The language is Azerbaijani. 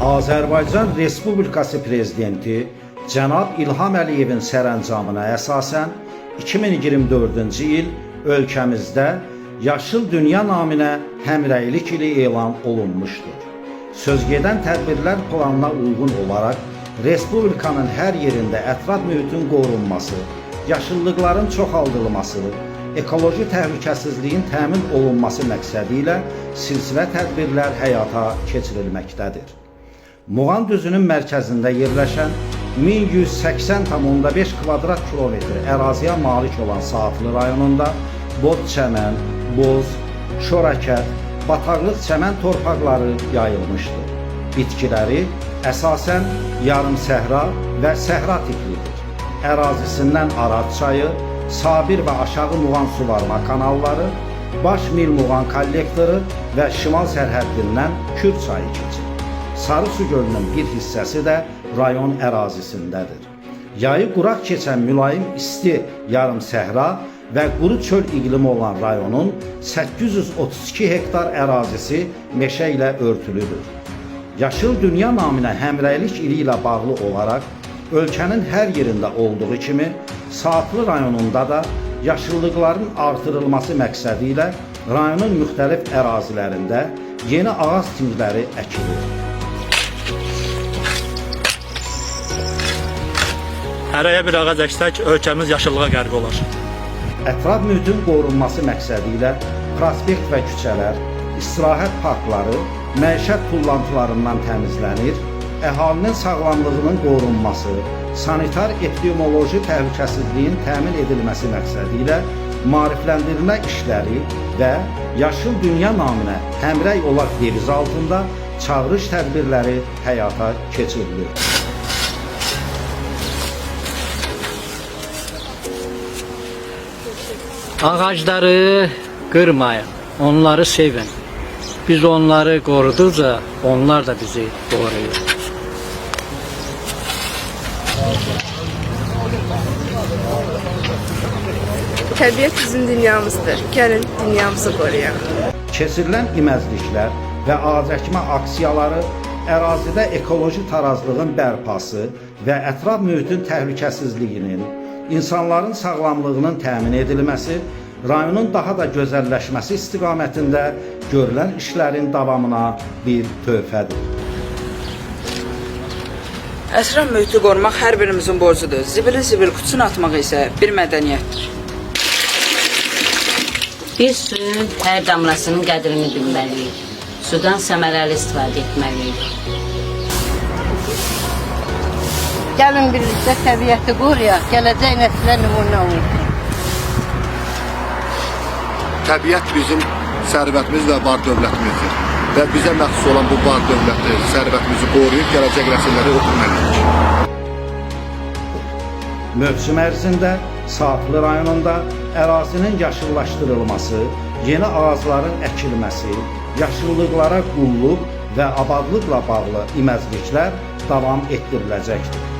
Azərbaycan Respublikası Prezidenti cənab İlham Əliyevin sərəncamına əsasən 2024-cü il ölkəmizdə Yaşıl Dünya naminə həmrəylik ili elan olunmuşdur. Sözgedən tədbirlər planına uyğun olaraq Respublikanın hər yerində ətraf mühitin qorunması, yaşıllıqların çoxaldılması, ekoloji təhlükəsizliyin təmin olunması məqsədi ilə silsilə tədbirlər həyata keçirilməkdədir. Muğan düzünün mərkəzində yerləşən 1180,5 kvadrat kilometr əraziyə malik olan Saatlı rayonunda bot çəmən, boz, şorakət, bataqlıq çəmən torpaqları yayılmışdır. Bitkiləri əsasən yarım səhra və səhra tiplidir. Ərazisindən Arad çayı, Sabir və Aşağı Muğan suvarma kanalları, Baş Mil Muğan kollektoru və şimal sərhəddindən Kür çayı keçir. Sarı Su gölünün bir hissəsi də rayon ərazisindədir. Yayı quraq keçən mülayim isti yarım səhra və quru çöl iqlimi olan rayonun 832 hektar ərazisi meşə ilə örtülüdür. Yaşıl Dünya naminə həmrəylik ili ilə bağlı olaraq ölkənin hər yerində olduğu kimi Saatlı rayonunda da yaşıllıqların artırılması məqsədi ilə rayonun müxtəlif ərazilərində yeni ağac tingləri əkilir. Hərəyə bir ağac əksək, ölkəmiz yaşıllığa qərq olar. Ətraf mühitin qorunması məqsədi ilə prospekt və küçələr, istirahət parkları, məişət tullantılarından təmizlənir, əhalinin sağlamlığının qorunması, sanitar-epidemioloji təhlükəsizliyin təmin edilməsi məqsədi ilə maarifləndirmə işləri və Yaşıl Dünya naminə həmrəy olaq devizi altında çağırış tədbirləri həyata keçirilir. Ağacları qırmayın, onları sevin. Biz onları qoruduqca onlar da bizi qoruyur. Təbiət bizim dünyamızdır. Gəlin dünyamızı qoruyaq. Keçirilən iməzliklər və ağacəkmə aksiyaları ərazidə ekoloji tarazlığın bərpası və ətraf mühitin təhlükəsizliyinin, insanların sağlamlığının təmin edilməsi, rayonun daha da gözəlləşməsi istiqamətində görülən işlərin davamına bir töhfədir. Ətraf mühiti qorumaq hər birimizin borcudur. Zibil qutusuna atmaq isə bir mədəniyyətdir. Biz suyun hər damlasının qədrini bilməliyik. Sudan səmərəli istifadə etməliyik. Gəlin birlikdə təbiəti qoruyaq, gələcək nəslə nümunə olsun. Təbiət bizim sərvətimiz və var dövlətimizdir. Və bizə məxsus olan bu var dövləti, sərvətimizi qoruyub gələcək nəsilləri ötürməliyik. Mövsüm ərzində Saatlı rayonunda ərazinin yaşıllaşdırılması, yeni ağacların əkilməsi, yaşıllıqlara qulluq və abadlıqla bağlı iməzliklər davam etdiriləcəkdir.